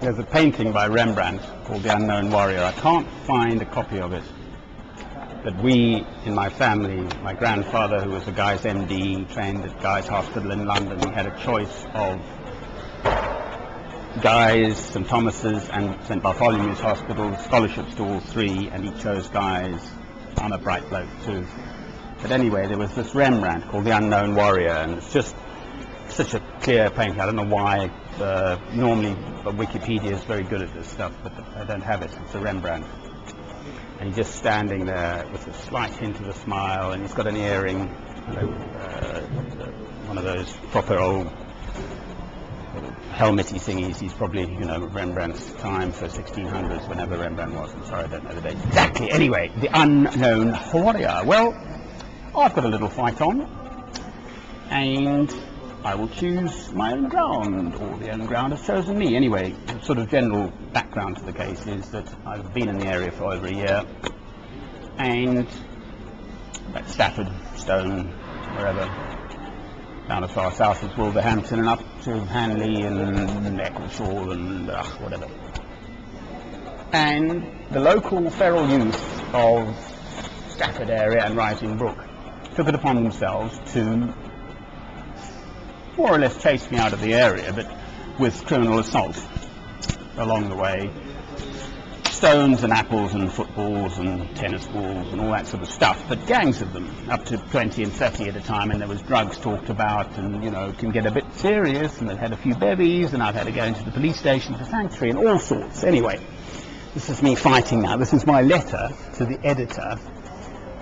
There's a painting by Rembrandt called The Unknown Warrior. I can't find a copy of it. But we, in my family, my grandfather, who was a Guy's MD, trained at Guy's Hospital in London, he had a choice of Guy's, St Thomas's and St Bartholomew's Hospital, scholarships to all three, and he chose Guy's. I'm a bright bloke too. But anyway, there was this Rembrandt called The Unknown Warrior, and it's just such a clear painting. I don't know why. Normally Wikipedia is very good at this stuff, but I don't have it. It's a Rembrandt. And he's just standing there with a slight hint of a smile, and he's got an earring, one of those proper old helmety thingies. He's probably, Rembrandt's time for 1600s, whenever Rembrandt was. I'm sorry, I don't know the date exactly. Anyway, The Unknown Warrior. Well, I've got a little fight on, and I will choose my own ground, or the own ground has chosen me. Anyway, the sort of general background to the case is that I've been in the area for over a year, and at Stafford, Stone, wherever, down as far south as Wolverhampton and up to Hanley and Eccleshall and whatever. And the local feral youth of Stafford area and Rising Brook took it upon themselves to more or less chase me out of the area, but with criminal assault along the way. Stones and apples and footballs and tennis balls and all that sort of stuff, but gangs of them, up to 20 and 30 at a time, and there was drugs talked about, and it can get a bit serious, and they've had a few bevies, and I've had to go into the police station for sanctuary and all sorts. Anyway, this is me fighting now. This is my letter to the editor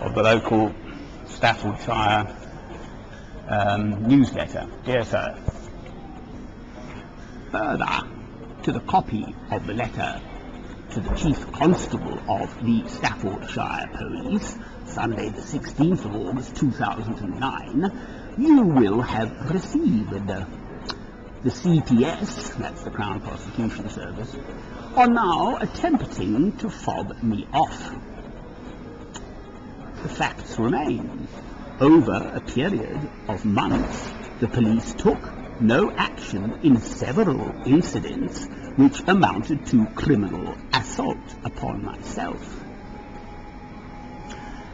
of the local Staffordshire newsletter. Dear Sir, further to the copy of the letter to the Chief Constable of the Staffordshire Police, Sunday the 16th of August 2009, you will have received the CPS, that's the Crown Prosecution Service, are now attempting to fob me off. The facts remain. Over a period of months, the police took no action in several incidents which amounted to criminal assault upon myself.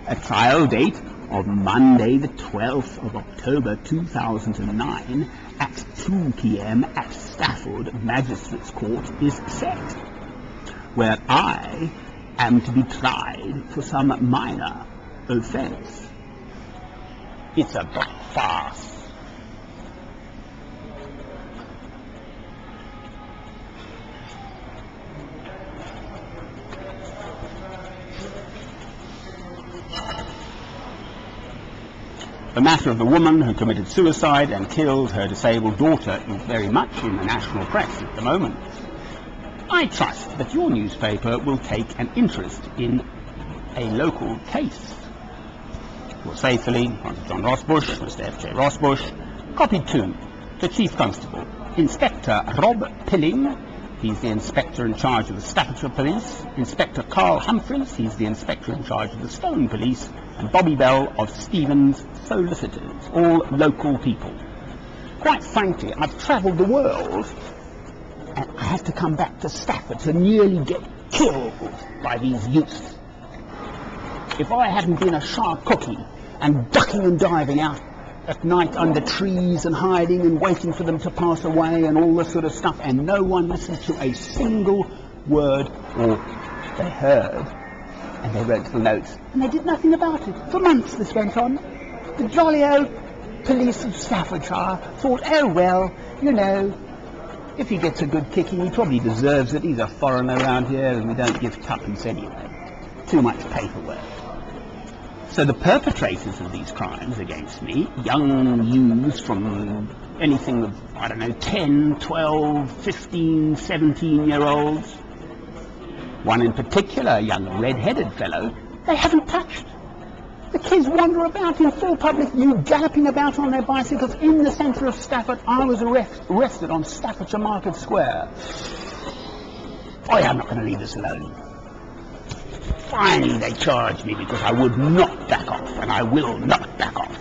A trial date of Monday the 12th of October 2009 at 2 p.m. at Stafford Magistrates Court is set, where I am to be tried for some minor offence. It's a farce. The matter of the woman who committed suicide and killed her disabled daughter is very much in the national press at the moment. I trust that your newspaper will take an interest in a local case. Yours faithfully, Mr. John Rossbush, Mr. F.J. Rossbush. Copied to the Chief Constable, Inspector Rob Pilling, he's the Inspector in charge of the Staffordshire Police, Inspector Carl Humphreys, he's the Inspector in charge of the Stone Police, and Bobby Bell of Stevens Solicitors, all local people. Quite frankly, I've travelled the world, and I have to come back to Stafford to nearly get killed by these youths. If I hadn't been a sharp cookie and ducking and diving out at night under trees and hiding and waiting for them to pass away and all this sort of stuff, and no one listened to a single word, or they heard and they wrote little notes and they did nothing about it. For months this went on. The jolly old police of Staffordshire thought, oh well, if he gets a good kicking, he probably deserves it. He's a foreigner around here and we don't give tuppence anyway. Too much paperwork. So the perpetrators of these crimes against me, young youths from anything of, 10, 12, 15, 17-year-olds, one in particular, a young red-headed fellow, they haven't touched. The kids wander about in full public view, galloping about on their bicycles in the centre of Stafford. I was arrested on Staffordshire Market Square. I'm not going to leave this alone. Finally, they charged me because I would not back off, and I will not back off.